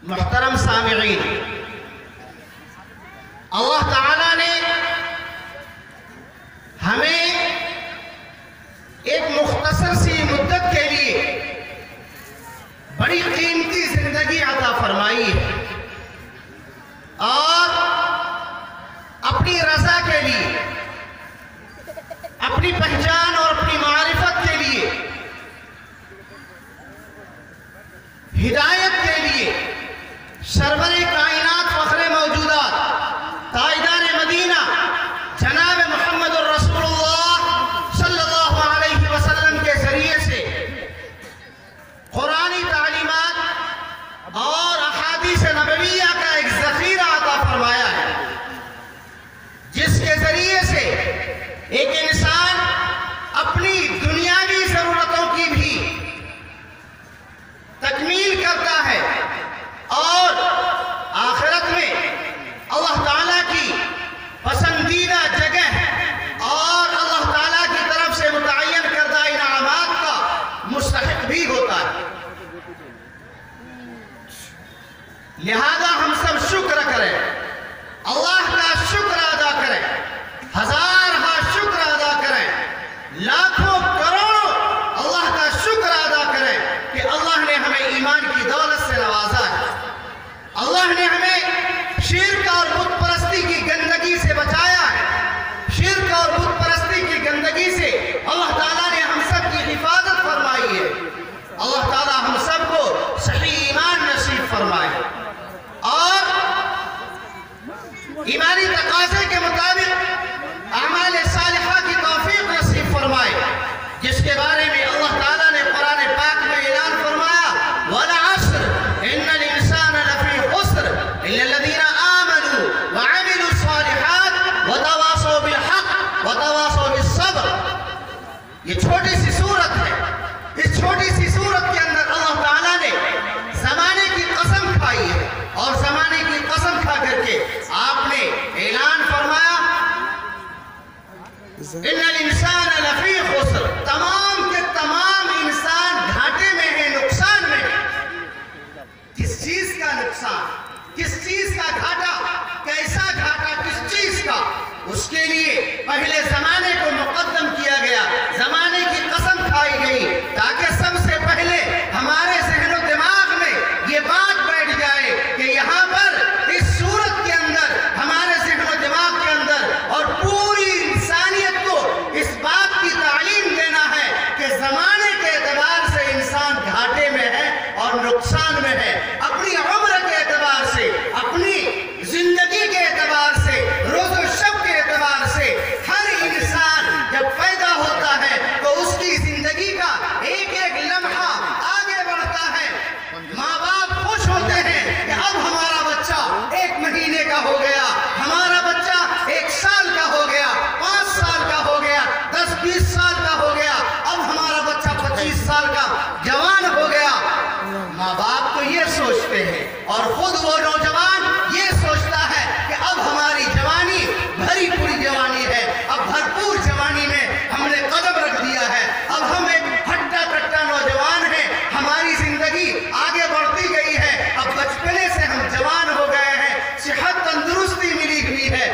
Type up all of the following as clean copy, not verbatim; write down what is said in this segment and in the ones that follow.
محترم سامعین، اللہ تعالیٰ نے ہمیں ایک مختصر سی مدت کے لیے بڑی قیمتی زندگی عطا فرمائی ہے اور اپنی رضا کے لیے، اپنی پہچان اور اپنی معرفت کے لیے، ہدایت کے لیے سرور کائنات فخر موجودات تاجدار مدینہ جناب محمد الرسول اللہ صلی اللہ علیہ وسلم کے ذریعے سے قرآنی تعلیمات اور احادیث نبویہ کا ایک ذخیرہ عطا فرمایا ہے، جس کے ذریعے سے ایک انسان اپنی دنیاوی ضرورتوں کی بھی تکمیل کرتا ہے اور آخرت میں اللہ تعالیٰ کی پسندیدہ جگہ اور اللہ تعالیٰ کی طرف سے متعین کردہ انعامات کا مستحق بھی ہوتا ہے۔ لہذا ہم سب شکر کریں، اللہ کا شکر ادا کریں، ہزارہا شکر ادا کریں، لاکھوں کروڑوں اللہ کا شکر ادا کریں کہ اللہ نے ہمیں ایمان کی دولت سے نوازا ہے، اللہ نے ہمیں شرک اور بت پرستی کی گندگی سے بچایا ہے، شرک اور بت پرستی کی گندگی سے اللہ تعالیٰ نے ہم سب کی حفاظت فرمائی ہے۔ اللہ تعالیٰ ہم سب کو صحیح ایمان نصیب فرمائے اور ایمانی تقاضے کے مطابق اعمال صالحہ کی توفیق نصیب فرمائے، جس کے بارے میں اللہ تعالیٰ نے قرآن پاک میں اعلان فرمایا وَالْعَصْرِ إِنَّ الْإِنسَانَ لَفِي خُسْرٍ إِلَّا الَّذِينَ آمَنُوا وَعَمِلُوا الصَّالِحَاتِ وَتَوَاصَوْا بِالْحَقِّ وَتَوَاصَوْا بِالصَّبْرِ۔ یہ چھوٹی سی سورت ہے، اس چھوٹی سی سورت کے اندر اللہ تعالیٰ نے زمانے کی قسم کھائی ہے اور زمانے کی قسم کھا کر کے آپ نے اعلان فرمایا ان الانسان لفی خسر، تمام کے تمام انسان گھاٹے میں ہیں، نقصان میں ہیں۔ کس چیز کا نقصان، کس چیز کا گھاٹا، کیسا گھاٹا، کس چیز کا؟ اس کے لیے پہلے زمانے کو مقدم کیا گیا، زمانے کی قسم کھائی گئی تاکہ سب سے پہلے ہمارے ذہن و دماغ میں یہ بات بیٹھ جائے کہ یہاں پر اس صورت کے اندر ہمارے ذہن و دماغ کے اندر اور پوری انسانیت کو اس بات کی تعلیم دینا ہے کہ زمانے کے اعتبار سے انسان گھاٹے میں ہے اور نقصان میں ہے، اپنی عمر کے اعتبار سے، اپنی زندگی کے اعتبار سے، روز و شب کے اعتبار سے ہر انسان جب پیدا ہوتا ہے تو اس کی زندگی کا ایک ایک لمحہ آگے بڑھتا ہے۔ ماں باپ خوش ہوتے ہیں کہ اب ہمارا بچہ 1 مہینے کا ہو گیا، ہمارا بچہ 1 سال کا ہو گیا، 5 سال کا ہو گیا، 10-20 سال کا ہو گیا، اب ہمارا بچہ 25 سال کا جوان ہو گیا۔ ماں باپ تو یہ سوچتے ہیں اور خود وہ نوجوان یہ سوچتا ہے کہ اب ہماری جوانی بھری پوری جوانی ہے، اب بھرپور جوانی میں ہم نے قدم رکھ دیا ہے، اب ہم ایک ہٹا کٹا نوجوان ہیں، ہماری زندگی آگے بڑھتی گئی ہے، اب بچپنے سے ہم جوان ہو گئے ہیں، صحت تندرستی ملی ہوئی ہے۔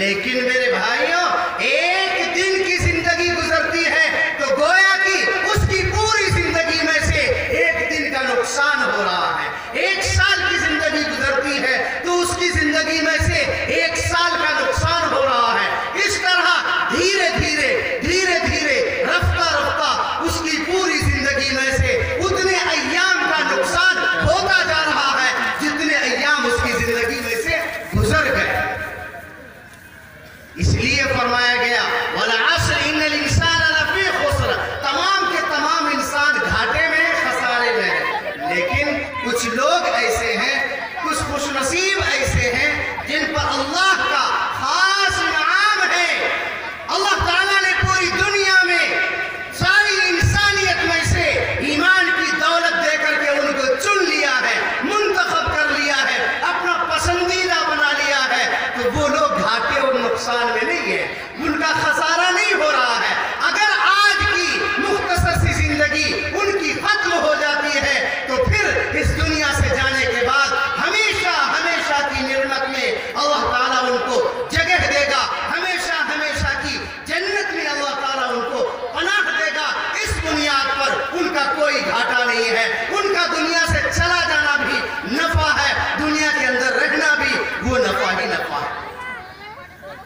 لیکن میرے بھائیوں، ایک دن کی زندگی گزرتی ہے تو گویا کہ اس کی پوری زندگی میں سے 1 دن کا نقصان ہو رہا ہے۔ 1 سال کی زندگی گزرتی ہے تو اس کی زندگی میں سے 1 سال کا نقصان ہو رہا ہے۔ اس طرح دھیرے دھیرے دھیرے دھیرے رفتہ رفتہ اس کی پوری زندگی میں سے اتنے ایام کا نقصان ہوتا جا رہا ہے جتنے ایام اس کی زندگی میں سے گزر گئے۔ اس لیے فرمایا گیا وَالْعَصْرِ إِنَّ الْإِنسَانَ لَفِي خُسْرٍ، تمام کے تمام انسان گھاٹے میں، خسارے میں ہیں۔ لیکن کچھ لوگ ایسے ہیں، کچھ خوش نصیب ایسے ہیں جن پر اللہ کا خاص انعام ہے۔ اللہ تعالیٰ نے پوری دنیا میں ساری انسانیت میں سے ایمان کی دولت دے کر کے ان کو چن لیا ہے، منتخب کر لیا ہے، اپنا پسندیدہ بنا لیا ہے، تو وہ لوگ گھاٹے اور نقصان میں نہیں ہیں، ان کا خسارہ نہیں ہو رہا ہے۔ اگر آج کی مختصر سی زندگی ان کی ختم ہو جاتی ہے تو پھر اس دنیا سے جانے کے بعد